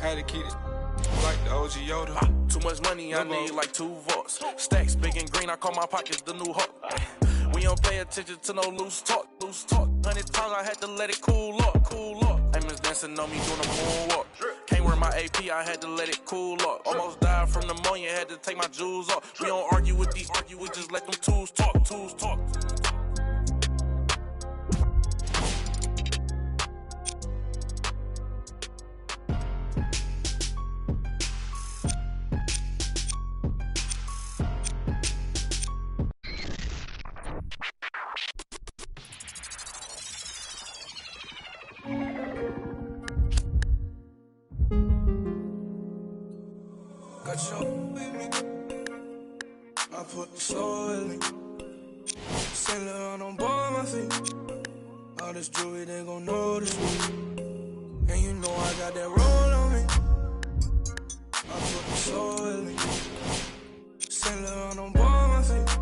Had to keep it like the OG Yoda. Too much money, I need like 2 volts. Stacks big and green, I call my pockets the new hawk. We don't pay attention to no loose talk. 100 times I had to let it cool up. Amos dancing on me doing a moonwalk. Can't wear my AP, I had to let it cool up. Almost died from pneumonia, had to take my jewels off. We don't argue with these, we just let them tools talk. Got your with me. I put the soul in me. Saint Laurent on board my feet. All this jewelry, they gon' notice me. And you know I got that roll on me. I put the soul in me. Saint Laurent on board my feet.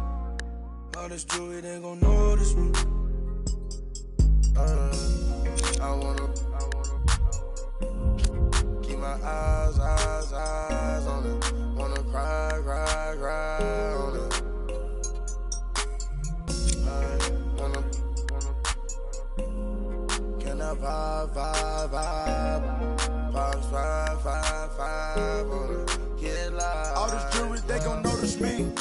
All this jewelry, they gon' notice me. I wanna keep my eyes on it. Wanna cry on it. Can I vibe on it? Get live. All this jewelry, they gon' notice me.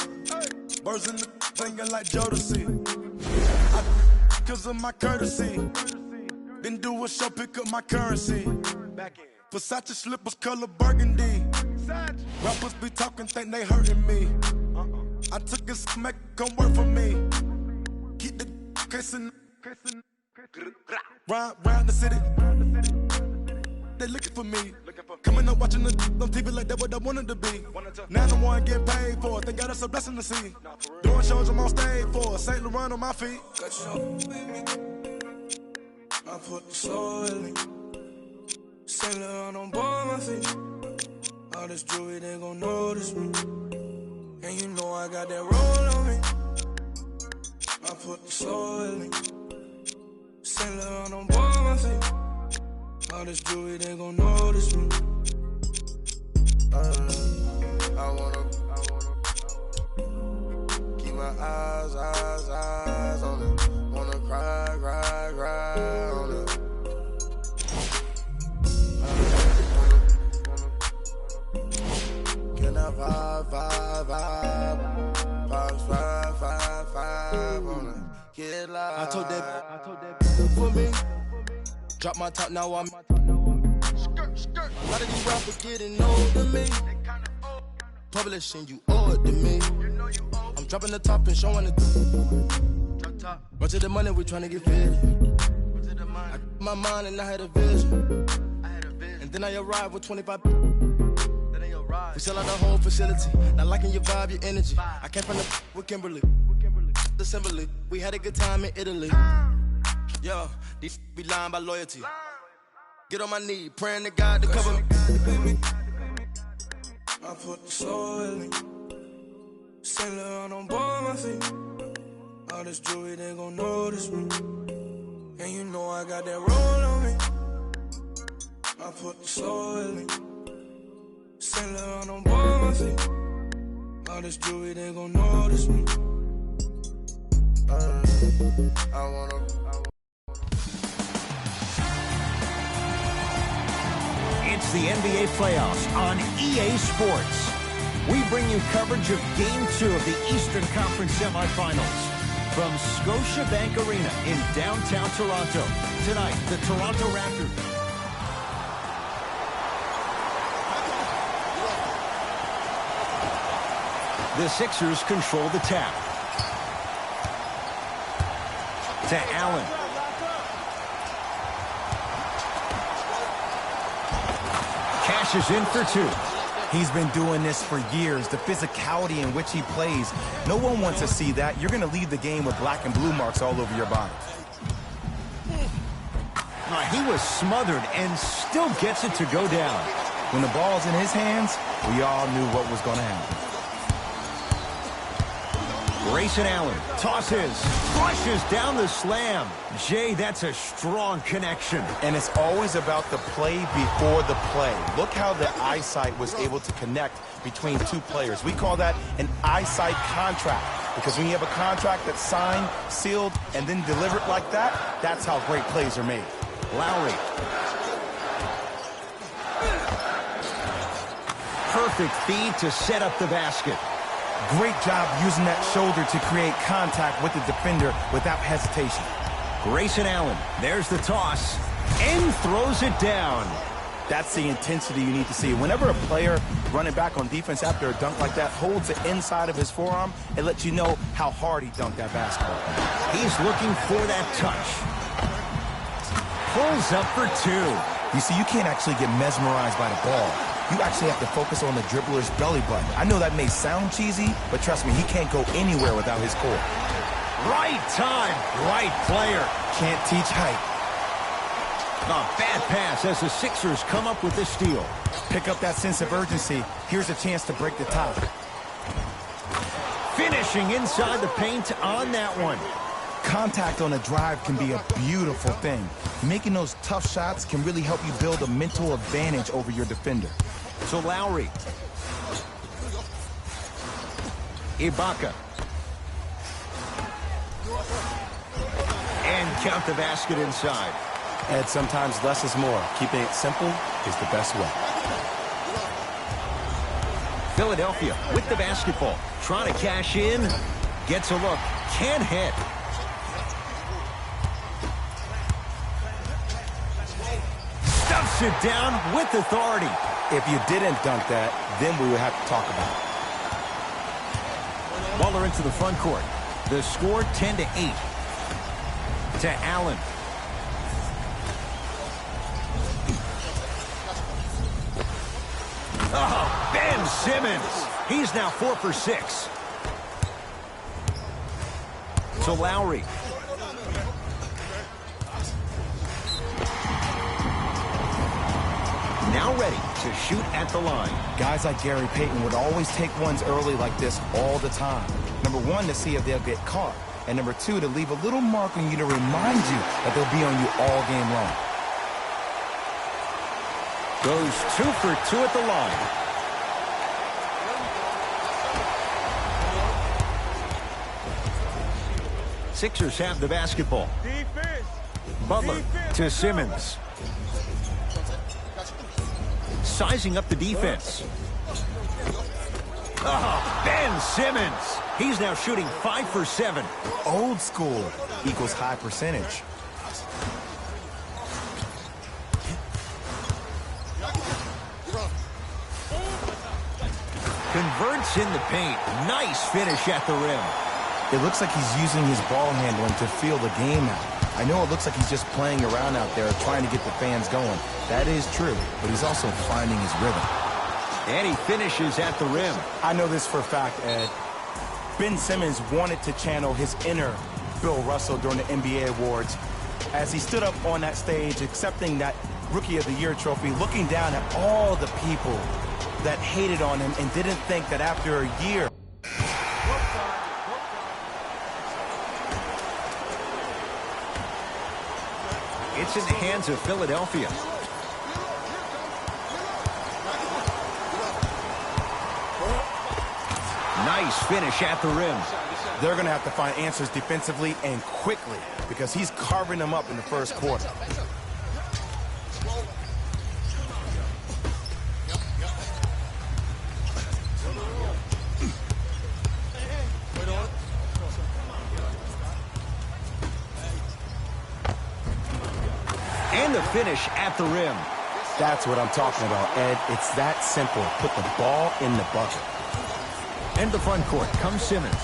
Birds in the finger like Jodeci. Cause of my courtesy. Then do a show, pick up my currency. Versace slippers, color burgundy. Rappers be talking, think they hurting me. I took his smack, come work for me. Keep the kissing. Round the city. They looking for me. Coming up watching the on TV like that what I wanted to be. Now the one getting paid for it. They got us a blessing to see. Doing shows I'm on stage for. Saint Laurent on my feet. Got your with me. I put the soul in me. Saint Laurent on board my feet. All this jewelry, they gon' notice me. And you know I got that roll on me. I put the soul in me. Saint Laurent on board my feet. All this jewelry, they gon' notice me. I wanna keep my eyes on it. Wanna cry on it. Can I vibe on it? Get live. I told that for me. Drop my top, now I'm a lot of these rappers getting old to me. Publishing, you owe it to me. I'm dropping the top and showing it. Run to the money, we tryna get fed. I got my mind and I had a vision. And then I arrived with 25. We sell out the whole facility. Not liking your vibe, your energy. I came from the with Kimberly. Assembly. We had a good time in Italy. Yo, these be lying by loyalty. Get on my knee, praying to God to cover me. I put the soul in me. Saint Laurent on board my feet. All this jewelry, they gon' notice me. And you know I got that roll on me. I put the soul in me. Saint Laurent on board my feet. All this jewelry, they gon' notice me. I wanna. It's the NBA playoffs on EA Sports. We bring you coverage of Game 2 of the Eastern Conference semifinals from Scotiabank Arena in downtown Toronto. Tonight, the Toronto Raptors. The Sixers control the tap. To Allen. Cashes in for 2. He's been doing this for years. The physicality in which he plays, no one wants to see that. You're going to leave the game with black and blue marks all over your body. He was smothered and still gets it to go down. When the ball's in his hands, we all knew what was going to happen. Grayson Allen tosses, flushes down the slam. Jay, that's a strong connection. And it's always about the play before the play. Look how the eyesight was able to connect between two players. We call that an eyesight contract, because when you have a contract that's signed, sealed, and then delivered like that, that's how great plays are made. Lowry. Perfect feed to set up the basket. Great job using that shoulder to create contact with the defender without hesitation. Grayson Allen, there's the toss, and throws it down. That's the intensity you need to see. Whenever a player running back on defense after a dunk like that holds the inside of his forearm, it lets you know how hard he dunked that basketball. He's looking for that touch. Pulls up for two. You see, you can't actually get mesmerized by the ball. You actually have to focus on the dribbler's belly button. I know that may sound cheesy, but trust me, he can't go anywhere without his core. Right time, right player. Can't teach height. A bad pass as the Sixers come up with the steal. Pick up that sense of urgency. Here's a chance to break the tie. Finishing inside the paint on that one. Contact on a drive can be a beautiful thing. Making those tough shots can really help you build a mental advantage over your defender. So Lowry. Ibaka. And count the basket inside. Ed, sometimes less is more. Keeping it simple is the best way. Philadelphia with the basketball. Trying to cash in. Gets a look. Can't hit. Stuffs it down with authority. If you didn't dunk that, then we would have to talk about it. Waller into the front court. The score 10-8. To Allen. Oh, Ben Simmons. He's now 4 for 6. To Lowry. Now ready to shoot at the line. Guys like Gary Payton would always take ones early like this all the time. Number one, to see if they'll get caught. And number two, to leave a little mark on you to remind you that they'll be on you all game long. Goes 2 for 2 at the line. Sixers have the basketball. Defense. Butler to Simmons. Sizing up the defense. Oh, Ben Simmons. He's now shooting 5 for 7. Old school equals high percentage. Converts in the paint. Nice finish at the rim. It looks like he's using his ball handling to feel the game out. I know it looks like he's just playing around out there trying to get the fans going. That is true, but he's also finding his rhythm. And he finishes at the rim. I know this for a fact, Ed. Ben Simmons wanted to channel his inner Bill Russell during the NBA Awards as he stood up on that stage accepting that Rookie of the Year trophy, looking down at all the people that hated on him and didn't think that after a year. It's in the hands of Philadelphia. Nice finish at the rim. They're going to have to find answers defensively and quickly because he's carving them up in the first quarter. And the finish at the rim. That's what I'm talking about, Ed. It's that simple. Put the ball in the bucket. And the front court comes Simmons.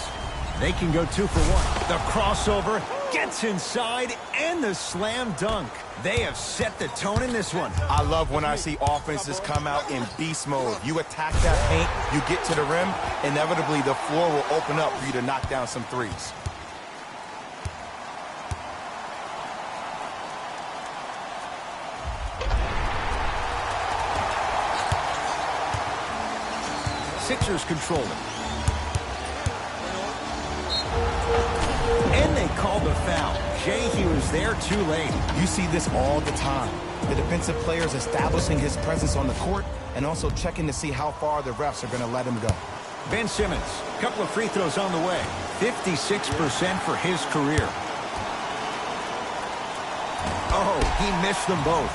They can go 2 for 1. The crossover gets inside and the slam dunk. They have set the tone in this one. I love when I see offenses come out in beast mode. You attack that paint, you get to the rim, inevitably the floor will open up for you to knock down some threes. Sixers control it. foul. Jay, he was there too late. You see this all the time. The defensive players establishing his presence on the court and also checking to see how far the refs are going to let him go. Ben Simmons, a couple of free throws on the way. 56% for his career. Oh, he missed them both.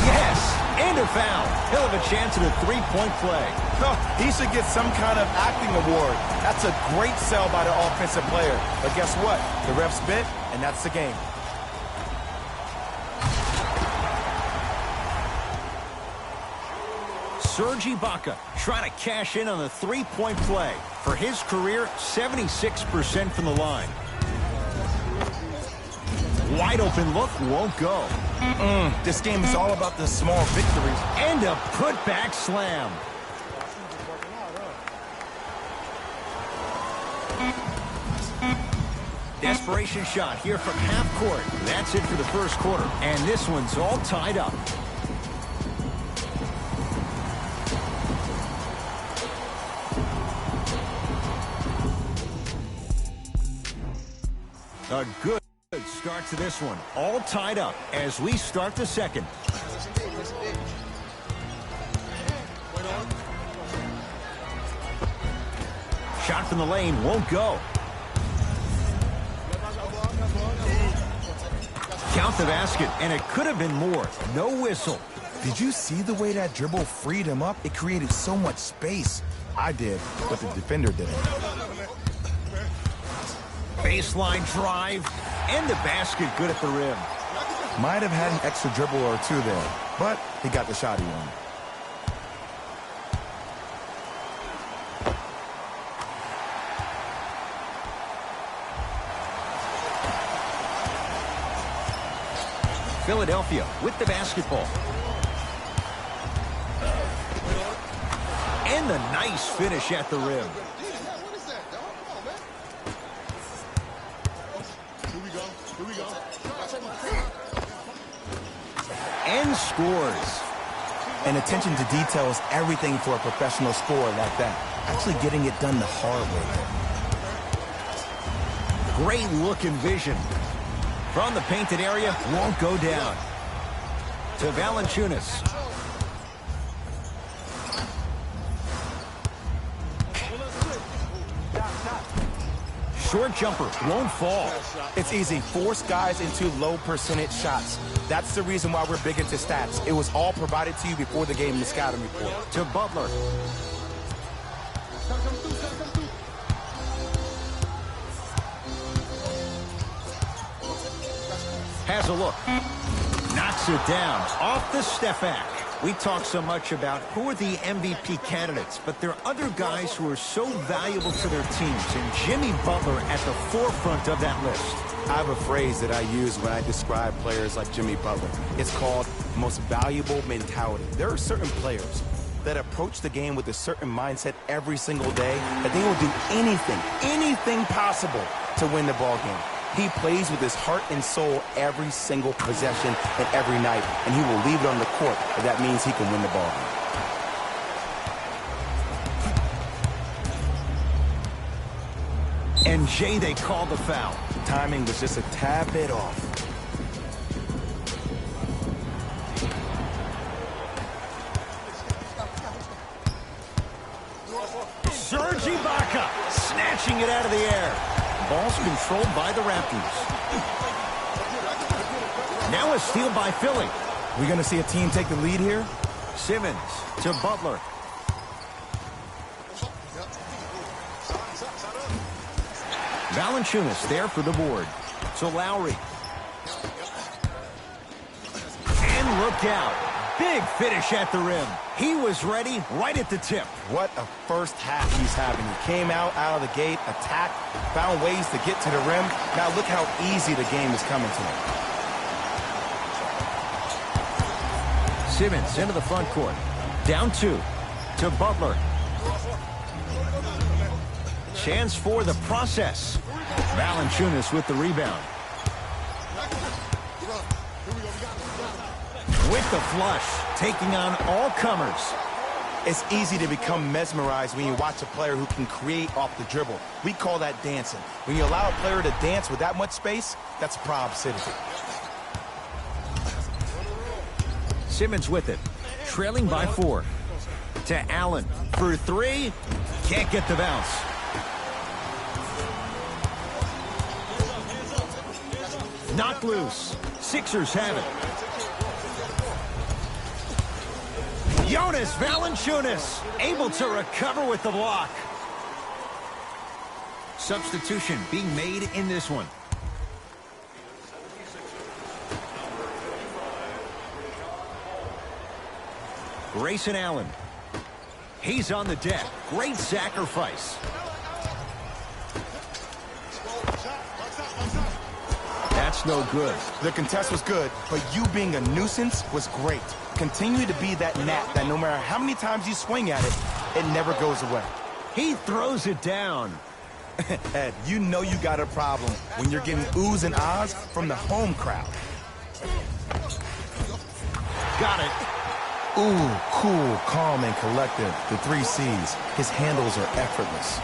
Yes, and a foul. He'll have a chance at a three-point play. No, he should get some kind of acting award. That's a great sell by the offensive player. But guess what? The refs bit, and that's the game. Serge Ibaka trying to cash in on a three-point play. For his career, 76% from the line. Wide open look, won't go. This game is all about the small victories. And a putback slam. Desperation shot here from half court. That's it for the first quarter. And this one's all tied up. A good start to this one. All tied up as we start the second. Shot from the lane won't go. Count the basket, and it could have been more. No whistle. Did you see the way that dribble freed him up? It created so much space. I did, but the defender didn't. Baseline drive, and the basket good at the rim. Might have had an extra dribble or two there, but he got the shot he wanted. Philadelphia with the basketball. And the nice finish at the rim. And scores. And attention to detail is everything for a professional scorer like that. Actually getting it done the hard way. Great look and vision. From the painted area, won't go down. To Valanciunas. Short jumper, won't fall. It's easy. Force guys into low percentage shots. That's the reason why we're big into stats. It was all provided to you before the game in the scouting report. To Butler. Has a look. Knocks it down. Off the step back. We talk so much about who are the MVP candidates, but there are other guys who are so valuable to their teams, and Jimmy Butler at the forefront of that list. I have a phrase that I use when I describe players like Jimmy Butler. It's called most valuable mentality. There are certain players that approach the game with a certain mindset every single day that they will do anything possible to win the ball game. He plays with his heart and soul every single possession and every night, and he will leave it on the court if that means he can win the ball game. And Jay, they called the foul. Timing was just a tad bit off. Serge Ibaka snatching it out of the air. Ball's controlled by the Raptors. Now a steal by Philly. We going to see a team take the lead here? Simmons to Butler. Valanciunas there for the board. To Lowry. And look out. Big finish at the rim. He was ready right at the tip. What a first half he's having. He came out of the gate, attacked, found ways to get to the rim. Now look how easy the game is coming to him. Simmons into the front court. Down 2 to Butler. Chance for the process. Valanciunas with the rebound. With the flush, taking on all comers. It's easy to become mesmerized when you watch a player who can create off the dribble. We call that dancing. When you allow a player to dance with that much space, that's a Prob City. Simmons with it, trailing by 4. To Allen for 3. Can't get the bounce. Knocked loose. Sixers have it. Jonas Valanciunas able to recover with the block. Substitution being made in this one. Grayson Allen. He's on the deck. Great sacrifice. That's no good. The contest was good, but you being a nuisance was great. Continue to be that gnat that no matter how many times you swing at it, it never goes away. He throws it down. Ed, you know you got a problem when you're getting oohs and ahs from the home crowd. Got it. Ooh, cool, calm, and collected. The 3 C's. His handles are effortless.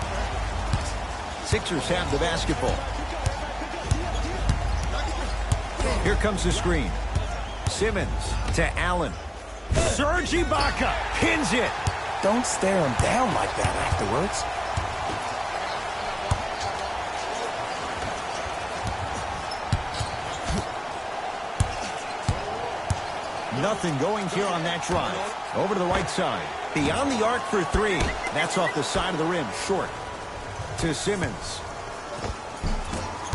Sixers have the basketball. Here comes the screen. Simmons to Allen. Serge Ibaka pins it. Don't stare him down like that afterwards. Nothing going here on that drive. Over to the right side. Beyond the arc for 3. That's off the side of the rim. Short. To Simmons.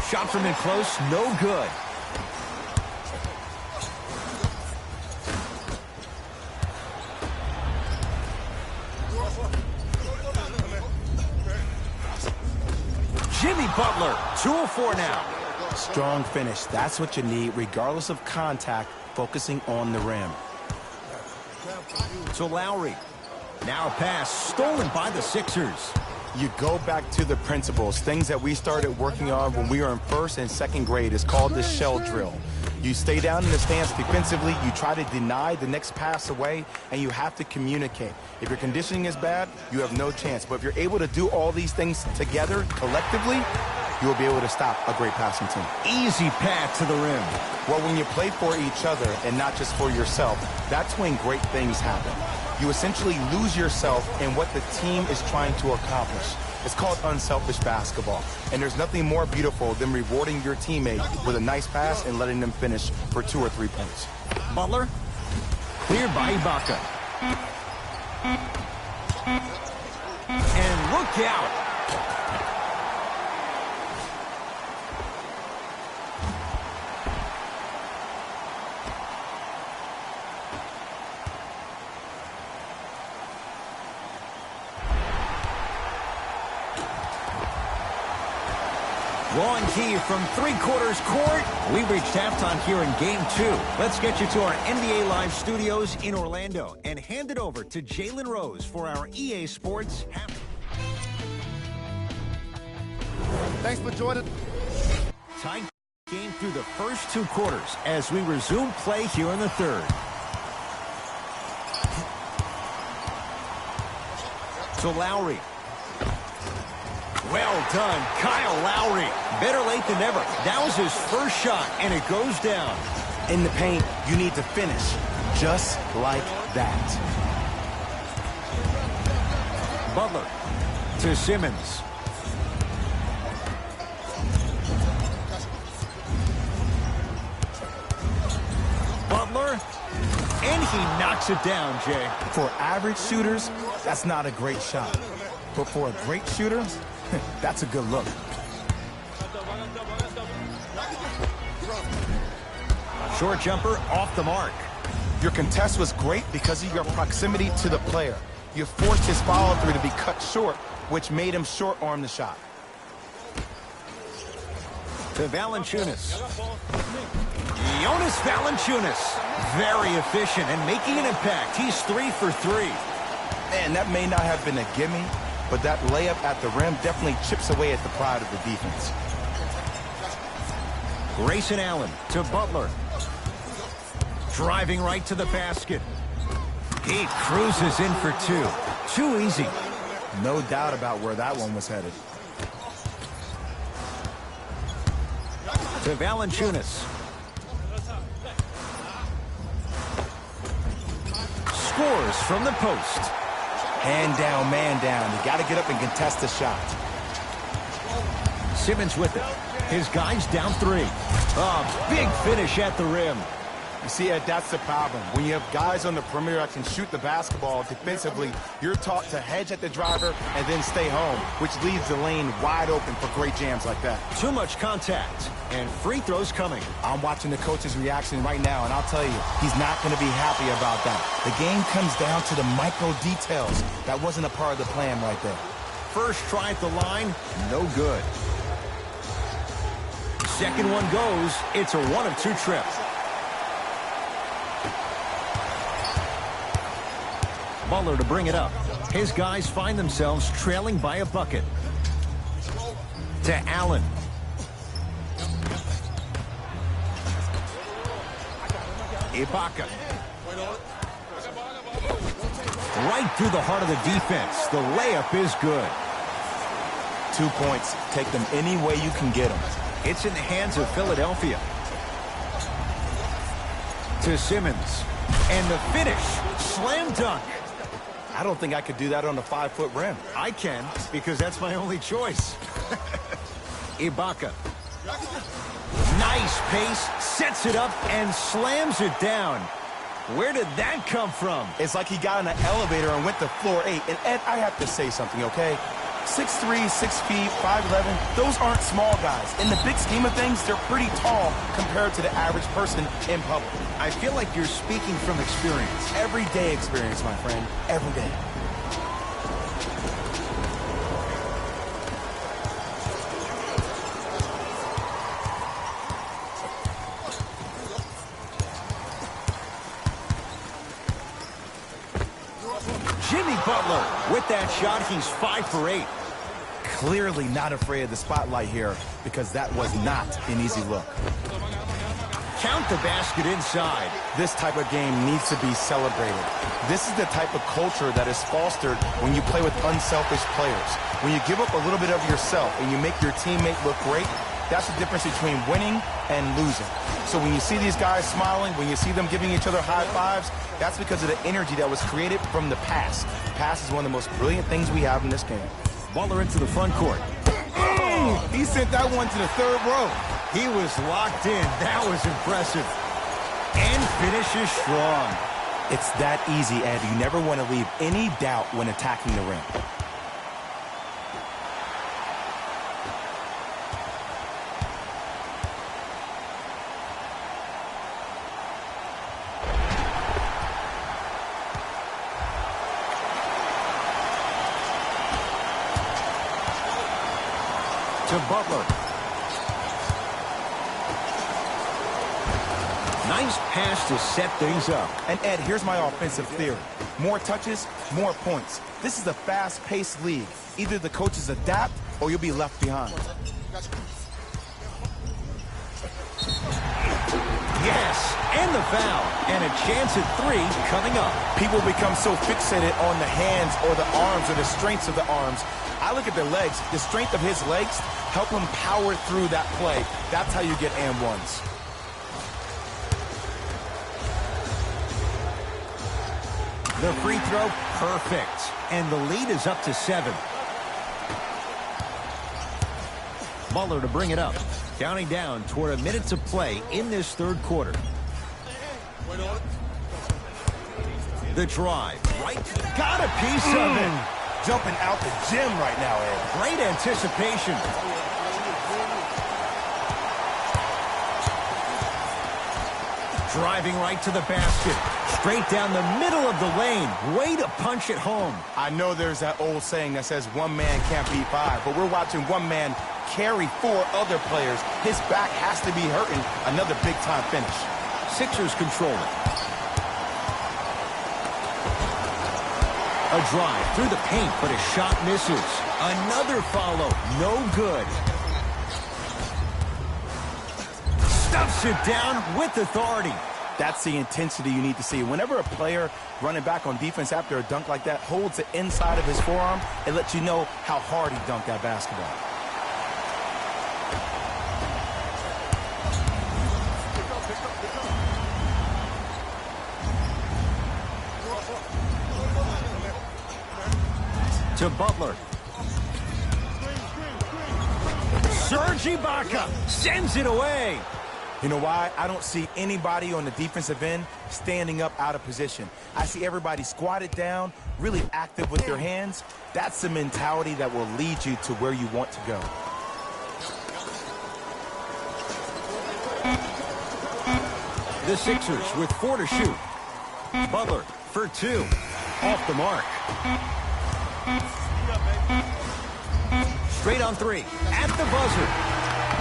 Shot from in close. No good. Jimmy Butler, 2 of 4 now. Strong finish. That's what you need, regardless of contact, focusing on the rim. To Lowry. Now a pass stolen by the Sixers. You go back to the principles, things that we started working on when we were in 1st and 2nd grade. It's called the shell drill. You stay down in the stance defensively, you try to deny the next pass away, and you have to communicate. If your conditioning is bad, you have no chance. But if you're able to do all these things together, collectively, you will be able to stop a great passing team. Easy path to the rim. Well, when you play for each other and not just for yourself, that's when great things happen. You essentially lose yourself in what the team is trying to accomplish. It's called unselfish basketball. And there's nothing more beautiful than rewarding your teammate with a nice pass and letting them finish for 2 or 3 points. Butler, cleared by Ibaka. And look out. Long key from 3/4 court. We've reached halftime here in Game 2. Let's get you to our NBA Live studios in Orlando and hand it over to Jalen Rose for our EA Sports Thanks for joining. tight game through the first 2 quarters as we resume play here in the 3rd. To Lowry. Well done, Kyle Lowry. Better late than never. That was his first shot, and it goes down. In the paint, you need to finish just like that. Butler to Simmons. Butler, and he knocks it down, Jay. For average shooters, that's not a great shot. But for a great shooter, that's a good look. Short jumper off the mark. Your contest was great because of your proximity to the player. You forced his follow-through to be cut short, which made him short-arm the shot. To Valanciunas. Jonas Valanciunas. Very efficient and making an impact. He's 3 for 3. Man, that may not have been a gimme, but that layup at the rim definitely chips away at the pride of the defense. Grayson Allen to Butler. Driving right to the basket. He cruises in for two. Too easy. No doubt about where that one was headed. To Valanciunas. Scores from the post. Hand down, man down. You got to get up and contest the shot. Simmons with it. His guys down three. Oh, big finish at the rim. You see, Ed, that's the problem. When you have guys on the perimeter that can shoot the basketball defensively, you're taught to hedge at the driver and then stay home, which leaves the lane wide open for great jams like that. Too much contact, and free throws coming. I'm watching the coach's reaction right now, and I'll tell you, he's not going to be happy about that. The game comes down to the micro details. That wasn't a part of the plan right there. First try at the line, no good. Second one goes. It's a 1-of-2 trip. Butler to bring it up. His guys find themselves trailing by a bucket. To Allen. Ibaka. Right through the heart of the defense. The layup is good. 2 points. Take them any way you can get them. It's in the hands of Philadelphia. To Simmons. And the finish. Slam dunk. I don't think I could do that on a 5-foot rim. I can, because that's my only choice. Ibaka. Nice pace, sets it up, and slams it down. Where did that come from? It's like he got in an elevator and went to floor 8. And, Ed, I have to say something, okay? 6'3", 6 feet, 5'11", those aren't small guys. In the big scheme of things, they're pretty tall compared to the average person in public. I feel like you're speaking from experience. Everyday experience, my friend. Every day. Jimmy Butler, with that shot, he's 5 for 8. Clearly not afraid of the spotlight here because that was not an easy look. Count the basket inside. This type of game needs to be celebrated. This is the type of culture that is fostered when you play with unselfish players. When you give up a little bit of yourself and you make your teammate look great, that's the difference between winning and losing. So when you see these guys smiling, when you see them giving each other high fives, that's because of the energy that was created from the pass. The pass is one of the most brilliant things we have in this game. Butler into the front court. He sent that one to the third row. He was locked in. That was impressive. And finishes strong. It's that easy, Ed. You never want to leave any doubt when attacking the rim. To Butler. Nice pass to set things up. And Ed, here's my offensive theory. More touches, more points. This is a fast-paced league. Either the coaches adapt or you'll be left behind. Yes, and the foul. And a chance at 3 coming up. People become so fixated on the hands or the arms or the strengths of the arms. I look at the legs. The strength of his legs help him power through that play. That's how you get and ones. The free throw, perfect. And the lead is up to 7. Butler to bring it up. Counting down toward a minute to play in this third quarter. The drive. Right. Got a piece of it. Jumping out the gym right now, Ed. Great anticipation. Driving right to the basket. Straight down the middle of the lane. Way to punch it home. I know there's that old saying that says one man can't beat 5, but we're watching one man carry 4 other players. His back has to be hurting. Another big-time finish. Sixers control it. A drive through the paint, but a shot misses. Another follow. No good. Stuffs it down with authority. That's the intensity you need to see. Whenever a player running back on defense after a dunk like that holds the inside of his forearm, it lets you know how hard he dunked that basketball. To Butler. Serge Ibaka sends it away. You know why? I don't see anybody on the defensive end standing up out of position. I see everybody squatted down, really active with their hands. That's the mentality that will lead you to where you want to go. The Sixers with 4 to shoot. Butler for 2. Off the mark. Straight on 3. At the buzzer.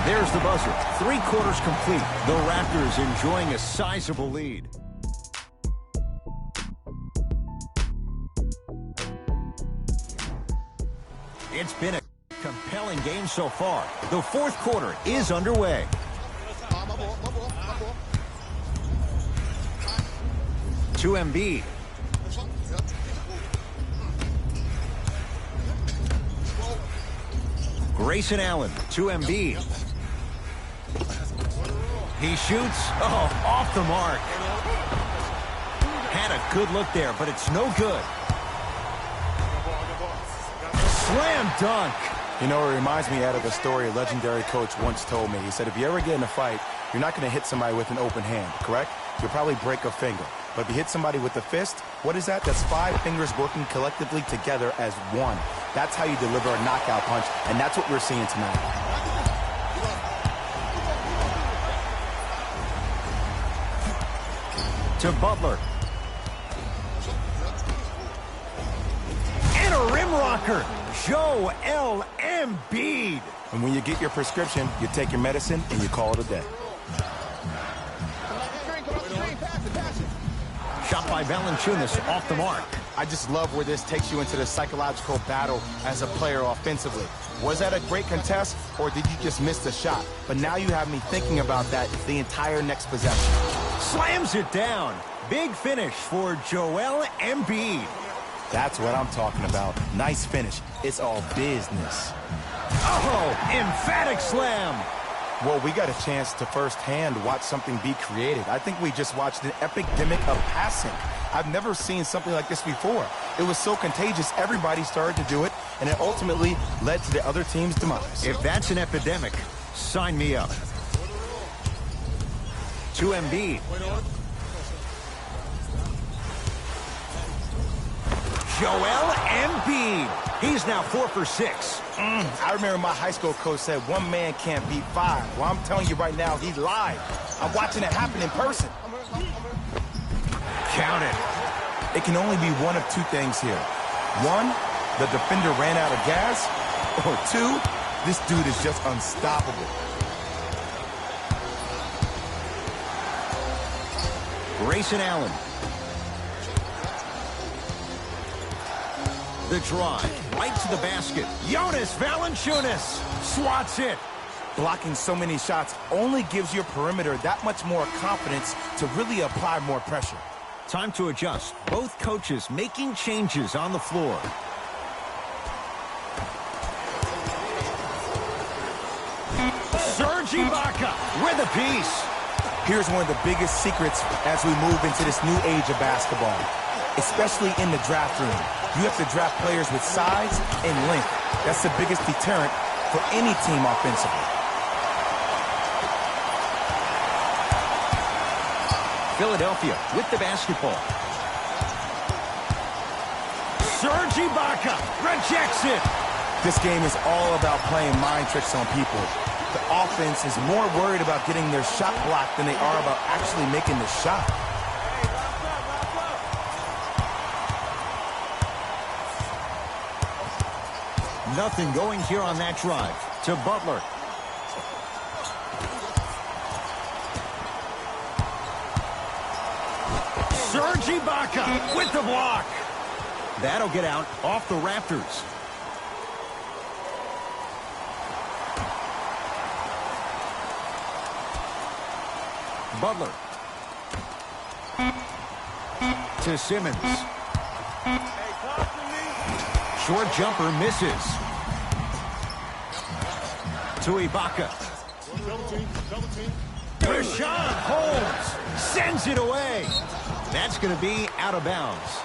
There's the buzzer. 3 quarters complete. The Raptors enjoying a sizable lead. It's been a compelling game so far. The fourth quarter is underway. To Embiid. Grayson Allen to Embiid. He shoots. Oh, off the mark. Had a good look there, but it's no good. Slam dunk. You know, it reminds me out of a story a legendary coach once told me. He said, if you ever get in a fight, you're not going to hit somebody with an open hand, correct? You'll probably break a finger. But if you hit somebody with a fist, what is that? That's 5 fingers working collectively together as one. That's how you deliver a knockout punch, and that's what we're seeing tonight. To Butler. And a rim rocker. Joel Embiid. And when you get your prescription, you take your medicine and you call it a day. Shot by Valanciunas off the mark. I just love where this takes you into the psychological battle as a player offensively. Was that a great contest, or did you just miss the shot? But now you have me thinking about that the entire next possession. Slams it down. Big finish for Joel Embiid. That's what I'm talking about. Nice finish. It's all business. Oh, emphatic slam. Well, we got a chance to firsthand watch something be created. I think we just watched an epidemic of passing. I've never seen something like this before. It was so contagious, everybody started to do it, and it ultimately led to the other team's demise. If that's an epidemic, sign me up. To Embiid. Joel Embiid. He's now 4 for 6. I remember my high school coach said one man can't beat 5. Well, I'm telling you right now, he lied. I'm watching it happen in person. Count it. It can only be one of 2 things here. 1, the defender ran out of gas. Or 2, this dude is just unstoppable. Grayson Allen. The drive, right to the basket. Jonas Valanciunas swats it. Blocking so many shots only gives your perimeter that much more confidence to really apply more pressure. Time to adjust. Both coaches making changes on the floor. Serge Ibaka with a piece. Here's one of the biggest secrets as we move into this new age of basketball, especially in the draft room. You have to draft players with size and length. That's the biggest deterrent for any team offensively. Philadelphia with the basketball. Serge Ibaka rejects it. This game is all about playing mind tricks on people. The offense is more worried about getting their shot blocked than they are about actually making the shot. Nothing going here on that drive. To Butler. Serge Ibaka with the block. That'll get out off the Raptors. Butler. To Simmons. Short jumper misses. To Ibaka. Rashawn Holmes sends it away. That's going to be out of bounds.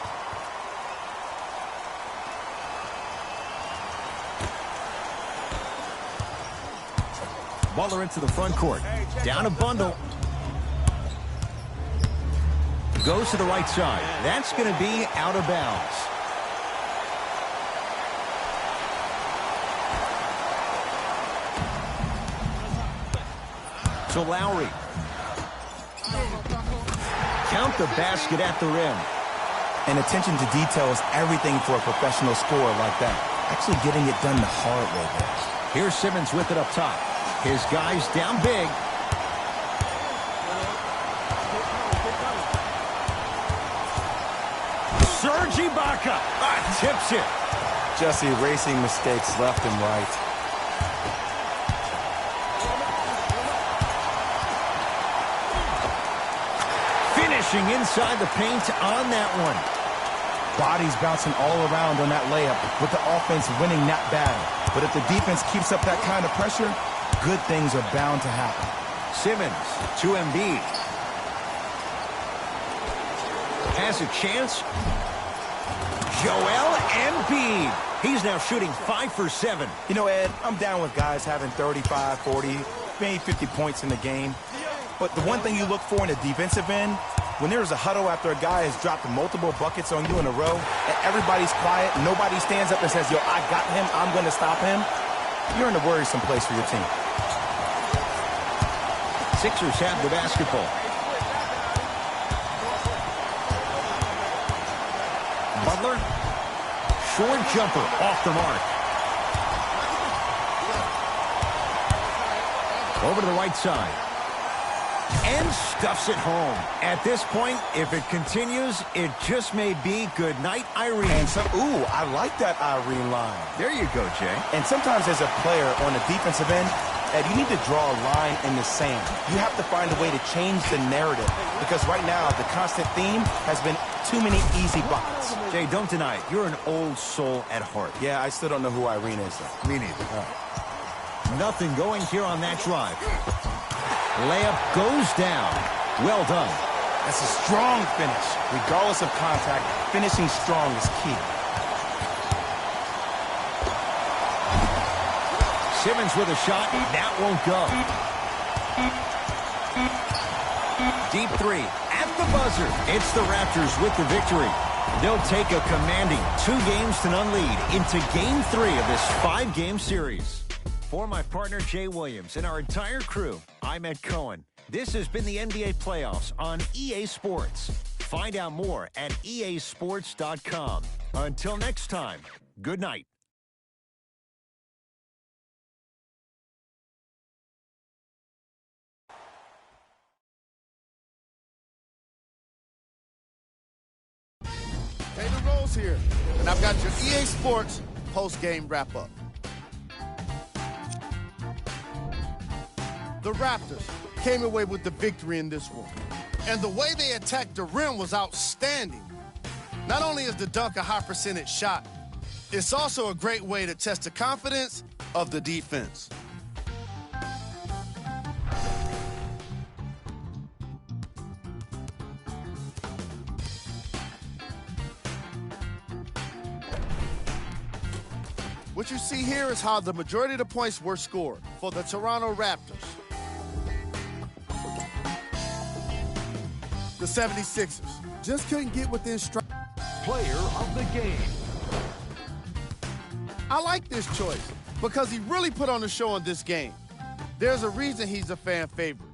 Butler into the front court. Down a bundle. Goes to the right side. That's going to be out of bounds. To Lowry. Count the basket at the rim. And attention to detail is everything for a professional scorer like that. Actually getting it done the hard way there. Here's Simmons with it up top. His guys down big. Serge Ibaka tips it. Just erasing mistakes left and right. Finishing inside the paint on that one. Bodies bouncing all around on that layup with the offense winning that battle. But if the defense keeps up that kind of pressure, good things are bound to happen. Simmons to Embiid. Has a chance. Joel Embiid. He's now shooting 5 for 7. You know, Ed, I'm down with guys having 35, 40, maybe 50 points in the game. But the one thing you look for in the defensive end, when there's a huddle after a guy has dropped multiple buckets on you in a row, and everybody's quiet, nobody stands up and says, yo, I got him, I'm going to stop him, you're in a worrisome place for your team. Sixers have the basketball. Butler. Short jumper off the mark. Over to the right side. And stuffs it home. At this point, if it continues, it just may be good night, Irene. And ooh, I like that Irene line. There you go, Jay. And sometimes as a player on the defensive end, Ed, you need to draw a line in the sand. You have to find a way to change the narrative because right now the constant theme has been too many easy buckets. Jay, don't deny it. You're an old soul at heart. Yeah, I still don't know who Irene is, though. Me neither. Nothing going here on that drive. Layup goes down. Well done. That's a strong finish. Regardless of contact, finishing strong is key. Simmons with a shot. That won't go. Deep three at the buzzer. It's the Raptors with the victory. They'll take a commanding 2-0 lead into Game 3 of this 5-game series. For my partner, Jay Williams, and our entire crew, I'm Ed Cohen. This has been the NBA Playoffs on EA Sports. Find out more at easports.com. Until next time, good night. Taylor Rose here, and I've got your EA Sports post-game wrap-up. The Raptors came away with the victory in this one. And the way they attacked the rim was outstanding. Not only is the dunk a high-percentage shot, it's also a great way to test the confidence of the defense. What you see here is how the majority of the points were scored for the Toronto Raptors. The 76ers just couldn't get within strike. Player of the game. I like this choice because he really put on the show in this game. There's a reason he's a fan favorite.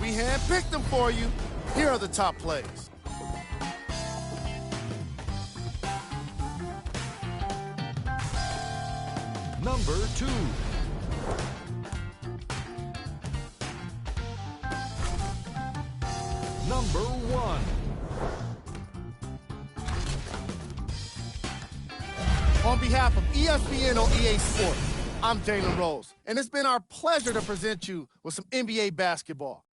We handpicked them for you. Here are the top plays. Number 2. Number 1. On behalf of ESPN on EA Sports, I'm Jalen Rose, and it's been our pleasure to present you with some NBA basketball.